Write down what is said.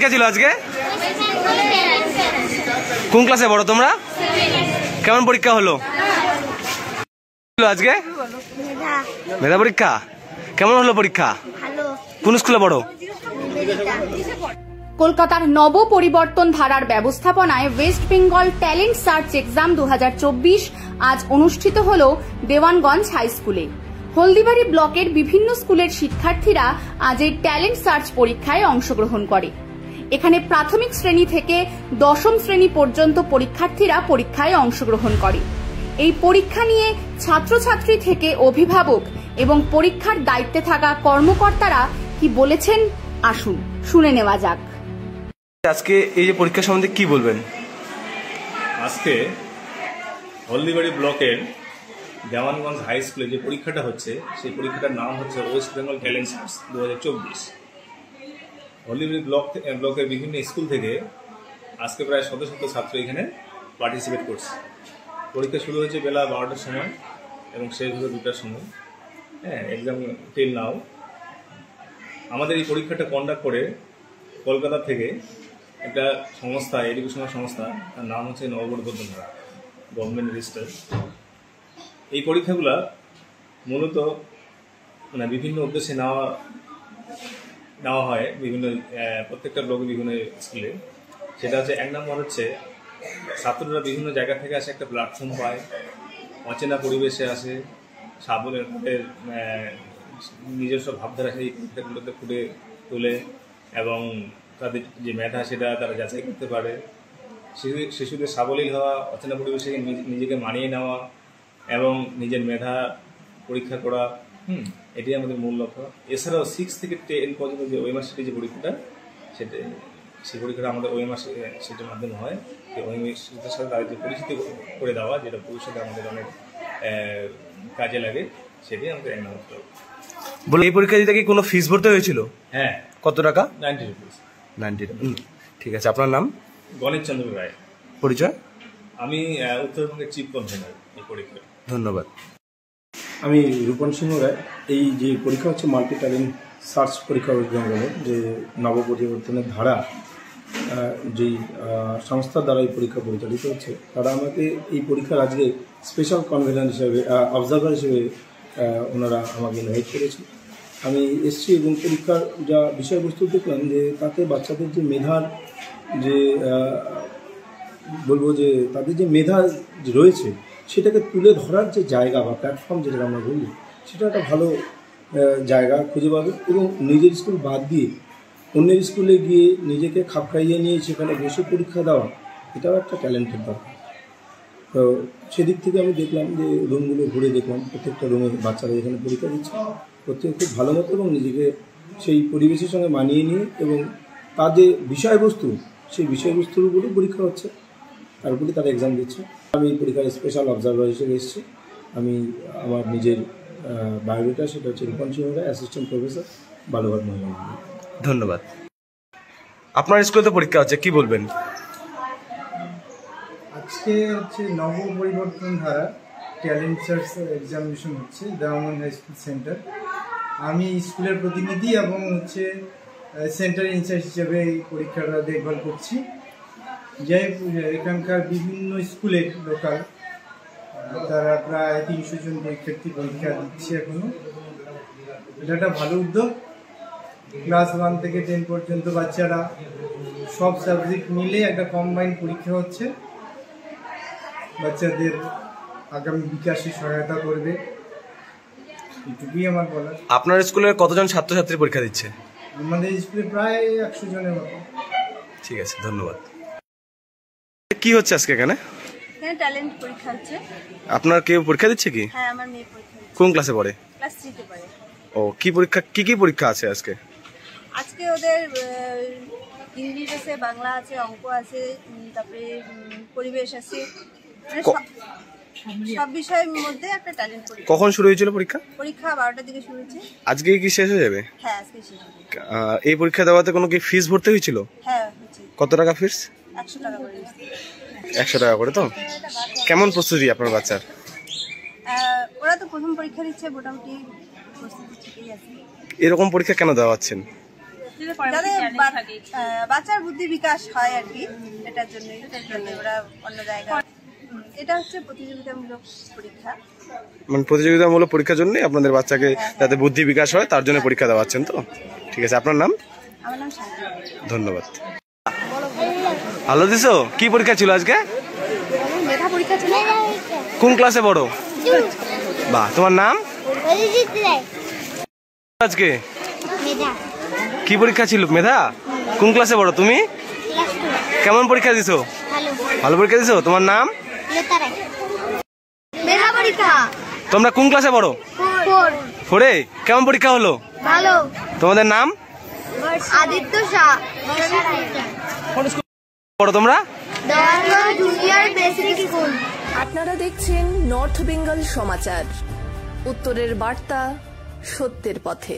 পরীক্ষা ছিল আজকে? কোন ক্লাসে পড়ো তোমরা? কেমন পরীক্ষা হলো আজকে? মেধা পরীক্ষা। কেমন হলো পরীক্ষা? কোন স্কুলে পড়ো? কলকাতার নব পরিবর্তন ধারার ব্যবস্থাপনায় West Bengal talent search exam 2024 আজ অনুষ্ঠিত হল দেওয়ানগঞ্জ হাই স্কুলে। হলদিবাড়ি ব্লকের বিভিন্ন স্কুলের শিক্ষার্থীরা আজ এই ট্যালেন্ট সার্চ পরীক্ষায় অংশগ্রহণ করে। এখানে প্রাথমিক শ্রেণী থেকে দশম শ্রেণী পর্যন্ত পরীক্ষার্থীরা পরীক্ষায় অংশগ্রহণ করে। এই পরীক্ষা নিয়ে ছাত্রছাত্রী থেকে অভিভাবক এবং পরীক্ষার দায়িত্বে থাকা কর্মকর্তারা কি বলেছেন আসুন শুনে নেওয়া যাক। আজকে এই যে পরীক্ষা সম্বন্ধে কি বলবেন? আজকে হলদিবাড়ি ব্লকের দেওয়ানগঞ্জ হাই স্কুলে যে পরীক্ষাটা হচ্ছে সেই পরীক্ষাটার নাম হচ্ছে West Bengal talent search 2024। Haldibari ব্লকের বিভিন্ন স্কুল থেকে আজকে প্রায় শত শত ছাত্র এখানে পার্টিসিপেট করছে। পরীক্ষা শুরু হয়েছে বেলা 12টার সময় এবং শেষ হলো 2টার সময়। Exam till now. আমাদের এই পরীক্ষাটা কন্ডাক্ট করে কলকাতা থেকে একটা সংস্থা, এডুকেশনাল সংস্থা, তার নাম হচ্ছে নব পরিবর্তন ধারা, গভর্নমেন্ট রেজিস্টার। এই পরীক্ষাগুলা মূলত বিভিন্ন উদ্দেশ্যে নেওয়া হয় বিভিন্ন প্রত্যেকটা ব্লকে বিভিন্ন স্কুলে। সেটা হচ্ছে এক নম্বর হচ্ছে ছাত্ররা বিভিন্ন জায়গা থেকে আসে, একটা প্ল্যাটফর্ম পায়, অচেনা পরিবেশে আসে, সাবলের নিজস্ব ভাবধারা সেই পরীক্ষাগুলোতে ফুটে তোলে এবং তাদের যে মেধা সেটা তারা যাচাই করতে পারে। শিশুদের সাবলীল হওয়া, অচেনা পরিবেশে নিজেকে মানিয়ে নেওয়া এবং নিজের মেধা পরীক্ষা করা, এটাই আমাদের মূল লক্ষ্য। এছাড়াও 6 থেকে 10 পর্যন্ত যে ওএমআর সিটি যে পরীক্ষাটা, সেই পরীক্ষাটা আমাদের ওএমআর সিটির মাধ্যমে হয়। সেই ওএমআর সিটির সাথে তাদের যে পরিচিতি করে দেওয়া, যেটা ভবিষ্যতে আমাদের অনেক কাজে লাগে, সেটাই আমাদের এক নম্বর। বলে এই পরীক্ষা দিতে কি কোনো ফিস ভরতে হয়েছিল? হ্যাঁ। কত টাকা? 90 রুপিস। 90 টাকা। ঠিক আছে, আপনার নাম? গণেশ চন্দ্র রায়। পরিচয়? আমি উত্তরবঙ্গের চিফ কনভেনার এই পরীক্ষা। ধন্যবাদ। আমি রূপন সিংহ রায়। এই যে পরীক্ষা হচ্ছে মাল্টি ট্যালেন্ট সার্চ পরীক্ষা ওয়েস্ট বেঙ্গলের, যে নবপরিবর্তনের ধারা যেই সংস্থার দ্বারা এই পরীক্ষা পরিচালিত হচ্ছে, তারা আমাকে এই পরীক্ষার আজকে স্পেশাল কনভেনার হিসেবে, অবজারভার হিসেবে ওনারা আমাকে ইনভাইট করেছে। আমি এসছি এবং পরীক্ষার যা বিষয়বস্তু দেখলাম যে তাতে বাচ্চাদের যে মেধার যে বলবো যে তাদের যে মেধা রয়েছে সেটাকে তুলে ধরার যে জায়গা বা প্ল্যাটফর্ম যেটা আমরা বলি, সেটা একটা ভালো জায়গা খুঁজে পাবে এবং নিজের স্কুল বাদ দিয়ে অন্যের স্কুলে গিয়ে নিজেকে খাপ খাইয়ে নিয়ে সেখানে বসে পরীক্ষা দেওয়া, এটাও একটা ট্যালেন্টের দরকার। তো সেদিক থেকে আমি দেখলাম যে রুমগুলো ঘুরে দেখলাম, প্রত্যেকটা রুমে বাচ্চারা এখানে পরীক্ষা দিচ্ছে, প্রত্যেকে খুব ভালো মতো এবং নিজেকে সেই পরিবেশের সঙ্গে মানিয়ে নিয়ে এবং তার যে বিষয়বস্তু, সেই বিষয়বস্তুর উপরে পরীক্ষা হচ্ছে, তার উপরে তারা এক্সাম দিচ্ছে। আমি পরীক্ষার স্পেশাল অবজারভার হিসেবে এসেছি। আমি আমার নিজের বায়োডেটা, সেটা হচ্ছে রূপন সিংহ রায়, অ্যাসিস্ট্যান্ট প্রফেসর, বালুঘাট মহিলা মন্দির। ধন্যবাদ। আপনার স্কুলে তো পরীক্ষা হচ্ছে, কি বলবেন? আজকে হচ্ছে নব পরিবর্তন ধারা ট্যালেন্ট সার্চ এক্সামিনেশন হচ্ছে দেওয়ানগঞ্জ হাই স্কুল সেন্টার। আমি স্কুলের প্রতিনিধি এবং হচ্ছে সেন্টার ইনচার্জ হিসেবে এই পরীক্ষাটা দেখভাল করছি। যাই এখানকার বিভিন্ন স্কুলের লোকাল তারা প্রায় 300 জন পরীক্ষার্থী পরীক্ষা দিচ্ছে এখনো। এটা একটা ভালো উদ্যোগ। ক্লাস 1 থেকে 10 পর্যন্ত বাচ্চারা সব সাবজেক্ট মিলে একটা কম্বাইন্ড পরীক্ষা হচ্ছে, বাচ্চাদের আগামী বিকাশে সহায়তা করবে, এটুকুই আমার বলার। আপনার স্কুলে কতজন ছাত্রছাত্রী পরীক্ষা দিচ্ছে? আমাদের স্কুলে প্রায় 100 জনের মতো। ঠিক আছে, ধন্যবাদ। কি হচ্ছে আজকে এখানে? এখানে ট্যালেন্ট পরীক্ষা হচ্ছে। আপনার কেউ পরীক্ষা দিচ্ছে কি? হ্যাঁ, আমার মেয়ে পরীক্ষা দিচ্ছে। কোন ক্লাসে পড়ে? ক্লাস 3 তে পড়ে। ও, কি পরীক্ষা, কি পরীক্ষা আছে আজকে? আজকে ওদের ইংলিশ আছে, বাংলা আছে, অঙ্ক আছে, তারপরে পরিবেশ আছে, সব বিষয়ের মধ্যে একটা ট্যালেন্ট পরীক্ষা। কখন শুরু হয়েছিল পরীক্ষা? পরীক্ষা 12টার দিকে শুরু হয়েছে। আজকে কি শেষ হয়ে যাবে? হ্যাঁ, আজকে শেষ হবে। এই পরীক্ষা দেওয়াতে কোনো কি ফিস ভরতে হয়েছিল? হ্যাঁ, হচ্ছে। কত টাকা ফিস? 100 টাকা করে। 100 টাকা করে। তো কেমন প্রস্তুতি আপনার বাচ্চার? ওরা তো প্রথম পরীক্ষা দিচ্ছে, মোটামুটি প্রস্তুতি ঠিকই আছে। এরকম পরীক্ষা কেন দেওয়াচ্ছেন? যাতে বাচ্চার বুদ্ধি বিকাশ হয় আর কি, এটার জন্যই ওরা অন্য জায়গায়। এটা হচ্ছে প্রতিযোগিতামূলক পরীক্ষা, মানে প্রতিযোগিতামূলক পরীক্ষার জন্য আপনাদের বাচ্চাকে যাতে বুদ্ধি বিকাশ হয় তার জন্য পরীক্ষা দেওয়াচ্ছেন তো? ঠিক আছে, আপনার নাম? আমার নাম শান্তি। ধন্যবাদ। ভালো দিছো? কি পরীক্ষা ছিল আজকে? মেধা পরীক্ষা ছিল। কোন ক্লাসে পড়ো? বাহ, তোমার নাম? আজকে মেধা। কি পরীক্ষা ছিল? মেধা, কোন ক্লাসে পড়ো তুমি? কেমন পরীক্ষা দিছো? ভালো পরীক্ষা দিছো। তোমার নাম? মেধা পরীক্ষা। তোমরা কোন ক্লাসে পড়ো? 4-এ। কেমন পরীক্ষা হলো? ভালো। তোমাদের নাম? আদিত্য শাহ। পড়ো তোমরা? Dewanganj junior basic school. আপনারা দেখছেন নর্থ বেঙ্গল সমাচার, উত্তরের বার্তা, সত্যের পথে।